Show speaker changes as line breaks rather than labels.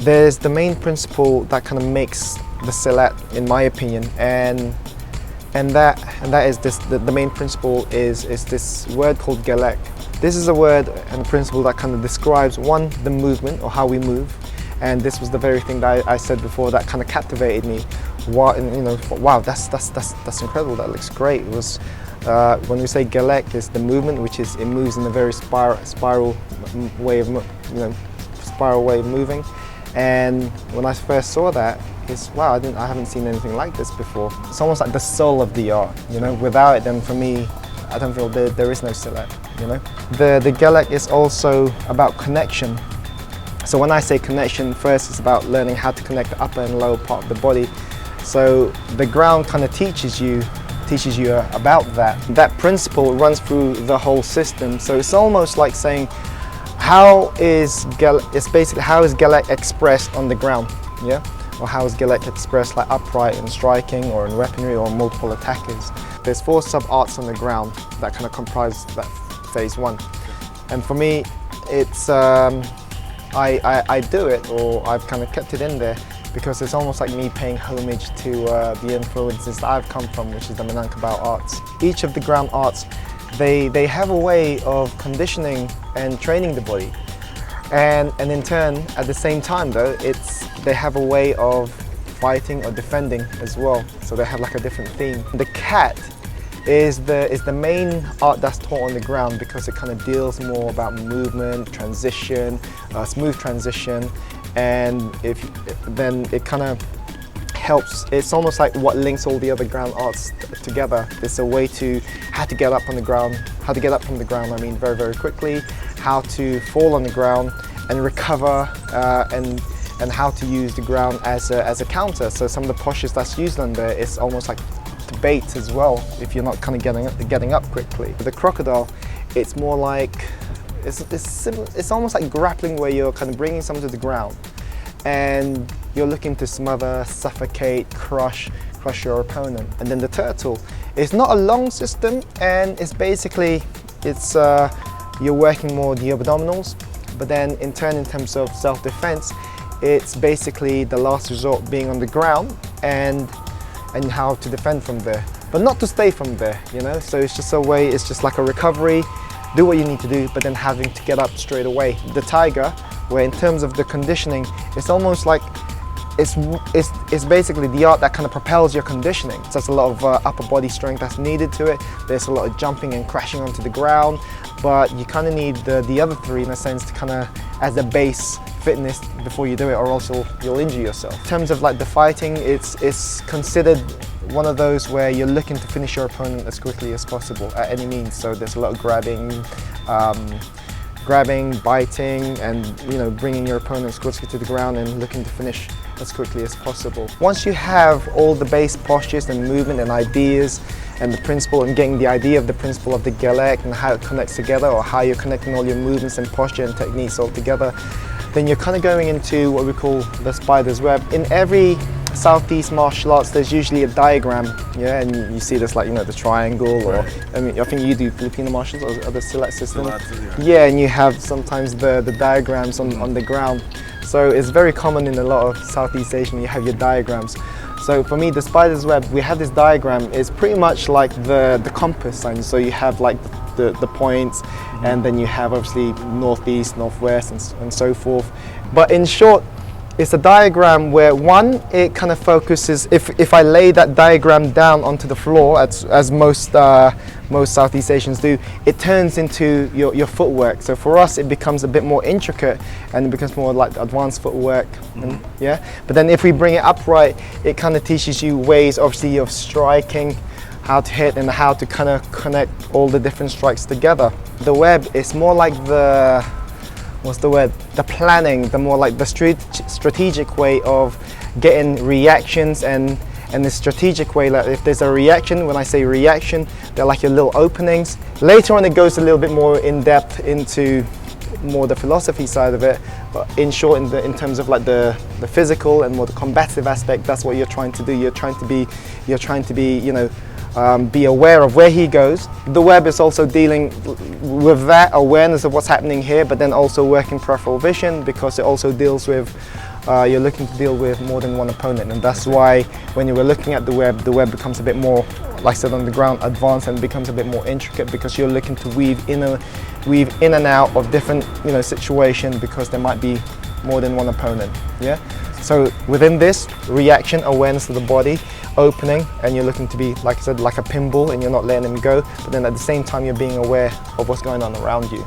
There's the main principle that kind of makes the Silat, in my opinion, and that is this. The main principle is this word called galak. This is a word and principle that kind of describes, one, the movement or how we move, and this was the very thing that I said before that kind of captivated me. Wow, that's incredible. That looks great. It was when we say galak, is the movement, which is it moves in a very spiral way of moving. And when I first saw that, it's wow, I haven't seen anything like this before. It's almost like the soul of the art, you know. Without it, then for me, I don't feel there is no Silat, you know. The galak is also about connection. So when I say connection, first it's about learning how to connect the upper and lower part of the body. So the ground kind of teaches you about that. That principle runs through the whole system. So it's almost like saying, how is galak expressed on the ground, yeah? Or how is galak expressed like upright in striking or in weaponry or multiple attackers? There's 4 sub-arts on the ground that kind of comprise that phase 1. And for me, it's I do it, or I've kind of kept it in there because it's almost like me paying homage to the influences that I've come from, which is the Minangkabau arts. Each of the ground arts, they have a way of conditioning and training the body, and in turn, at the same time though, they have a way of fighting or defending as well. So they have like a different theme. The cat is the main art that's taught on the ground because it kind of deals more about movement, transition, smooth transition, and then it kind of helps. It's almost like what links all the other ground arts together. It's a way to how to get up on the ground, how to get up from the ground, I mean, very, very quickly, how to fall on the ground and recover, and how to use the ground as a counter. So some of the postures that's used on there is almost like to bait as well, if you're not kind of getting up quickly. The crocodile, it's more like, it's almost like grappling, where you're kind of bringing someone to the ground and you're looking to smother, suffocate, crush your opponent. And then the turtle, it's not a long system, and it's basically, you're working more the abdominals, but then in turn, in terms of self-defense, it's basically the last resort being on the ground and how to defend from there, but not to stay from there, you know. So it's just a way, it's just like a recovery, do what you need to do, but then having to get up straight away. The tiger, where in terms of the conditioning, it's almost like it's basically the art that kind of propels your conditioning. So there's a lot of upper body strength that's needed to it. There's a lot of jumping and crashing onto the ground, but you kind of need the other 3 in a sense to kind of as a base fitness before you do it, or else you'll injure yourself. In terms of like the fighting, it's considered one of those where you're looking to finish your opponent as quickly as possible at any means. So there's a lot of grabbing, biting, and bringing your opponents quickly to the ground and looking to finish as quickly as possible. Once you have all the base postures and movement and ideas and the principle, and getting the idea of the principle of the galak and how it connects together, or how you're connecting all your movements and posture and techniques all together, then you're kind of going into what we call the spider's web. In every Southeast martial arts, there's usually a diagram, yeah, and you see this, like, the triangle, or I mean, I think you do Filipino martial arts or the Silat system. Yeah, and you have sometimes the diagrams on the ground. So it's very common in a lot of Southeast Asian, you have your diagrams. So for me, the spider's web, we have this diagram, is pretty much like the compass sign. So you have like the points, and then you have obviously northeast, northwest, and so forth. But in short, it's a diagram where, one, it kind of focuses, if I lay that diagram down onto the floor, as most Southeast Asians do, it turns into your footwork. So for us, it becomes a bit more intricate, and it becomes more like advanced footwork, and, yeah. But then if we bring it upright, it kind of teaches you ways, obviously, of striking, how to hit, and how to kind of connect all the different strikes together. The web is more like the planning, the more like the strategic way of getting reactions, and the strategic way, like if there's a reaction, when I say reaction, they're like your little openings. Later on, it goes a little bit more in depth into more the philosophy side of it, but in short, in terms of like the physical and more the combative aspect, that's what you're trying to do. You're trying to be be aware of where he goes. The web is also dealing with that awareness of what's happening here, but then also working peripheral vision, because it also deals with you're looking to deal with more than one opponent, and that's why when you were looking at the web becomes a bit more, like I said on the ground, advanced, and becomes a bit more intricate, because you're looking to weave in and out of different situations, because there might be more than one opponent. Yeah. So within this, reaction, awareness of the body, opening, and you're looking to be, like I said, like a pinball, and you're not letting him go, but then at the same time you're being aware of what's going on around you.